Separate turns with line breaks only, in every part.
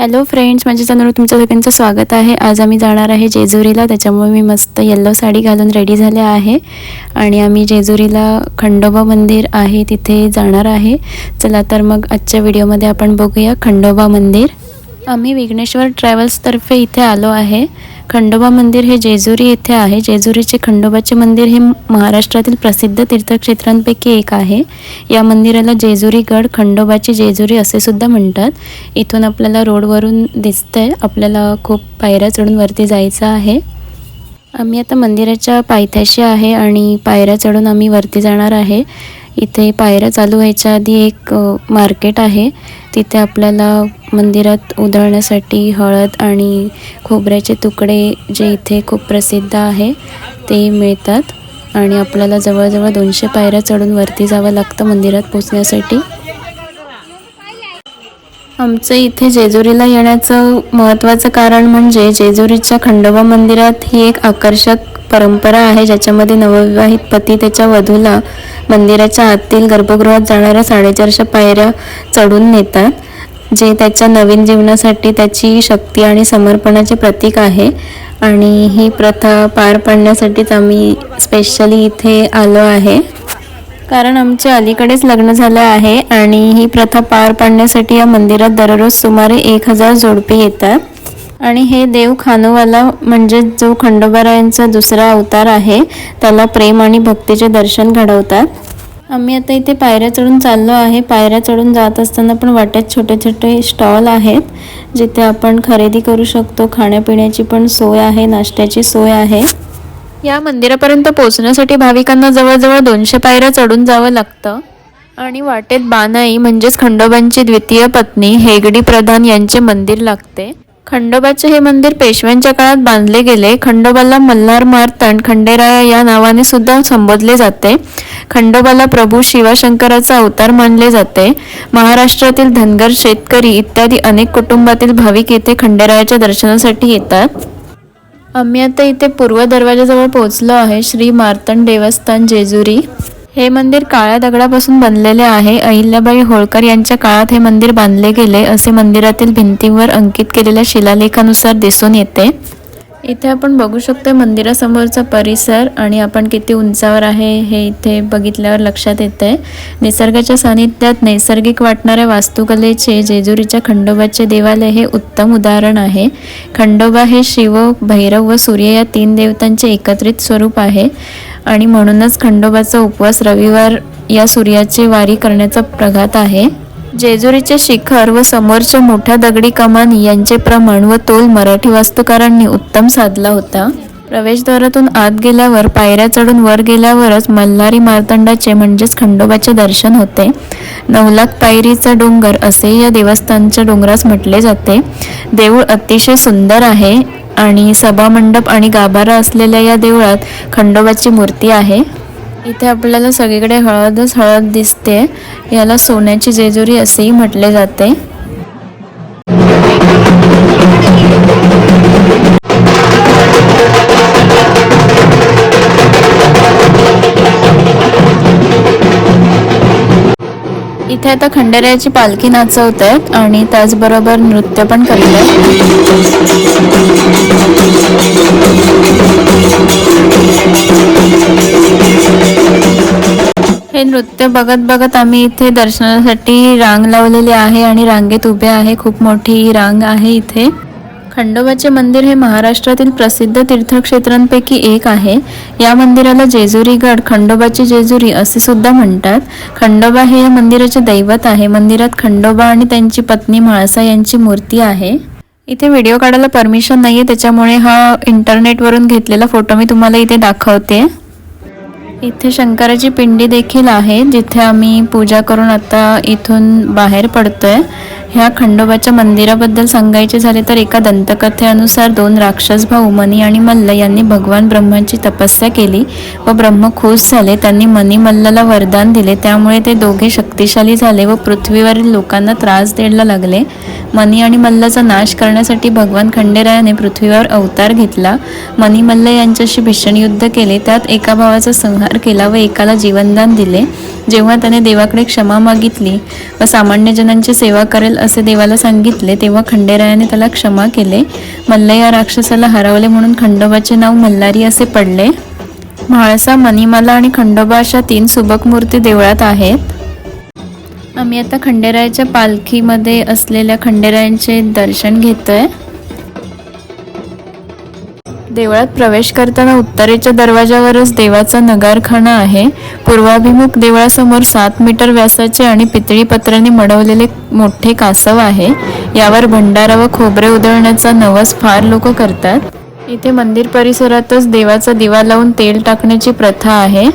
Hello friends, माझ्या चॅनलवर तुमचं सगळ्यांचं स्वागत आहे। आज आम्ही जाणार आहे जेजुरीला, त्याच्यामुळे मी मस्त येलो साडी घालून रेडी झाले आहे आणि आम्ही जेजुरीला खंडोबा मंदिर आहे तिथे जाणार आहे। चला तर मग आजच्या व्हिडिओमध्ये आपण बघूया खंडोबा मंदिर। आम्ही विघ्नेश्वर ट्रॅव्हल्सतर्फे इथे आलो आहे। खंडोबा मंदिर हे जेजुरी येथे आहे। जेजुरीचे खंडोबाचे मंदिर हे महाराष्ट्रातील प्रसिद्ध तीर्थक्षेत्रांपैकी एक आहे। या मंदिराला जेजुरी गड खंडोबाची जेजुरी असे सुद्धा म्हणतात। इथून आपल्याला रोडवरून दिसतंय, आपल्याला खूप पायऱ्या चढून वरती जायचं आहे। आम्ही आता मंदिराच्या पायथ्याशी आहे आणि पायऱ्या चढून आम्ही वरती जाणार आहे। इथे पायऱ्या चालू व्हायच्या आधी एक मार्केट आहे, तिथे आपल्याला मंदिरात उधळण्यासाठी हळद आणि खोबऱ्याचे तुकडे जे इथे खूप प्रसिद्ध आहे ते मिळतात आणि आपल्याला जवळजवळ 200 पायऱ्या चढून वरती जावं लागतं मंदिरात पोहोचण्यासाठी। आमचं इथे जेजुरीला येण्याचं महत्त्वाचं कारण म्हणजे जेजुरीच्या खंडोबा मंदिरात ही एक आकर्षक परंपरा आहे, ज्याच्यामध्ये नवविवाहित पती त्याच्या वधूला मंदिराच्या आतील गर्भगृहात जाणाऱ्या 450 पायऱ्या चढून नेतात, जे त्याच्या नवीन जीवनासाठी त्याची शक्ती आणि समर्पणाचे प्रतीक आहे। आणि ही प्रथा पार पाडण्यासाठीच आम्ही स्पेशली इथे आलो आहे, कारण आमचे अलीकडेच लग्न झालं आहे आणि ही प्रथा पार पाडण्यासाठी या मंदिरात दररोज सुमारे 1000 जोडपे येतात। आणि हे देव खानोवाला म्हणजे जो खंडोबारायांचा दुसरा अवतार आहे त्याला प्रेम आणि भक्तीचे दर्शन घडवतात। आम्ही आता इथे पायऱ्या चढून चाललो आहे। पायऱ्या चढून जात असताना पण वाटेत छोटे छोटे स्टॉल आहेत, जिथे आपण खरेदी करू शकतो। खाण्यापिण्याची पण सोय आहे, नाश्त्याची सोय आहे। या मंदिरापर्यंत पोहोचण्यासाठी भाविकांना जवळजवळ 200 पायऱ्या चढून जावं लागतं आणि वाटेत बानाई म्हणजेच खंडोबांची द्वितीय पत्नी हेगडी प्रधान यांचे मंदिर लागते। खंडोबाचे हे मंदिर पेशव्यांच्या काळात बांधले गेले। खंडोबाला मल्हार मार्तंड खंडेराया या नावाने सुद्धा संबोधले जाते। खंडोबाला प्रभू शिवशंकराचा अवतार मानले जाते। महाराष्ट्रातील धनगर, शेतकरी इत्यादी अनेक कुटुंबातील भाविक येथे खंडेरायाच्या दर्शनासाठी येतात। आम्ही आता इथे पूर्व दरवाजाजवळ पोहोचलो आहे। श्री मार्तंड देवस्थान जेजुरी हे मंदिर काळ्या दगडापासून बनलेले आहे। अहिल्याबाई होळकर यांच्या काळात हे मंदिर बांधले गेले असे मंदिरातील भिंतींवर अंकित केलेल्या शिलालेखानुसार दिसून येते। इथे आपण बघू शकतो मंदिरासमोरचा परिसर आणि आपण किती उंचावर आहे हे इथे बघितल्यावर लक्षात येते। निसर्गाच्या सानिध्यात नैसर्गिक वाटणाऱ्या वास्तुकलेचे जेजुरीच्या खंडोबाचे देवालय हे उत्तम उदाहरण आहे। खंडोबा हे शिव, भैरव व सूर्य या 3 देवतांचे एकत्रित स्वरूप आहे आणि म्हणूनच खंडोबाचा उपवास रविवार या सूर्याची वारी करण्याचा प्रघात आहे। जेजुरीचे शिखर व समोरच्या मोठ्या दगडी कमानी यांचे प्रमाण व तोल मराठी वास्तुकारांनी उत्तम साधला होता। प्रवेशद्वारातून आत गेल्यावर पायऱ्या चढून वर गेल्यावरच मल्हारी मार्तंडाचे म्हणजेच खंडोबाचे दर्शन होते। 9,00,000 पायरीचा डोंगर असे या देवस्थानच्या डोंगरास म्हटले जाते। देऊळ अतिशय सुंदर आहे आणि सभामंडप आणि गाभारा असलेल्या या देवळात खंडोबाची मूर्ती आहे। इथे आपल्याला सगळीकडे हळदच हळद दिसते, याला सोन्याची जेजुरी असेही म्हटले जाते। इथे आता खंडेरायाची पालखी नाचवत आहेत आणि त्याचबरोबर नृत्य पण करतात। हे नृत्य बघत बघत आम्ही इथे दर्शनासाठी रांग लावलेली आहे आणि रांगेत उभे आहे। खूप मोठी रांग आहे इथे। खंडोबाचे मंदिर हे महाराष्ट्रातील प्रसिद्ध तीर्थक्षेत्रांपैकी एक आहे। या मंदिराला जेजुरी गड खंडोबाची जेजुरी असे सुद्धा म्हणतात। खंडोबा हे या मंदिराचे दैवत आहे। मंदिरात खंडोबा आणि त्यांची पत्नी म्हाळसा यांची मूर्ती आहे। इथे व्हिडिओ काढायला परमिशन नाहीये, त्याच्यामुळे हा इंटरनेटवरून घेतलेला फोटो मी तुम्हाला इथे दाखवते। इथे शंकराची पिंडी देखील आहे, जिथे आम्ही पूजा करून आता इथून बाहेर पडतोय। ह्या खंडोबाच्या मंदिराबद्दल सांगायचे झाले तर एका दंतकथेनुसार 2 राक्षस भाऊ मनी आणि मल्ल यांनी भगवान ब्रह्माची तपस्या केली व ब्रह्म खुश झाले। त्यांनी मनी मल्लाला वरदान दिले, त्यामुळे ते दोघे शक्तिशाली झाले व पृथ्वीवरील लोकांना त्रास द्यायला लागले। मनी आणि मल्लाचा नाश करण्यासाठी भगवान खंडेरायाने पृथ्वीवर अवतार घेतला। मनी मल्ल यांच्याशी भीषण युद्ध केले, त्यात एका भावाचा संहार केला व एकाला जीवनदान दिले. जेव्हा त्याने देवाकडे क्षमा मागितली व सामान्य जनांची सेवा करेल असे देवाला सांगितले, तेव्हा खंडेरायाने त्याला क्षमा केले. मल्ल या राक्षसाला हरवले म्हणून खंडोबाचे नाव मल्हारी असे पडले. म्हाळसा, मणिमाला आणि खंडोबा अशा 3 सुबक मूर्ती देवळात आहेत. आम्ही आता खंडेरायाच्या पालखीमध्ये असलेल्या खंडेरायांचे दर्शन घेतोय. देवळात प्रवेश करताना उत्तरेच्या दरवाजावरच देवाचा नगारखाना आहे. पूर्वाभिमुख देवळासमोर 7 मीटर व्यासाचे आणि पितळी पत्र्याने मढवलेले मोठे कासव आहे. यावर भंडारा व खोबरे उधळण्याचा नवस फार लोक करतात. इथे मंदिर परिसरातच देवाचा दिवा लावून तेल टाकण्याची प्रथा आहे.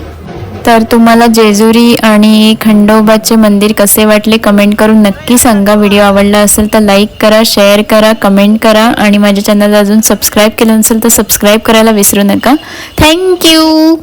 तर तुम्हाला जेजुरी आणि खंडोबाचे मंदिर कसे वाटले कमेंट करून नक्की सांगा. व्हिडिओ आवडला असेल तर लाईक करा, शेअर करा, कमेंट करा आणि माझ्या चॅनलला अजून सबस्क्राईब केलं नसेल तर सबस्क्राईब करायला विसरू नका. थँक्यू.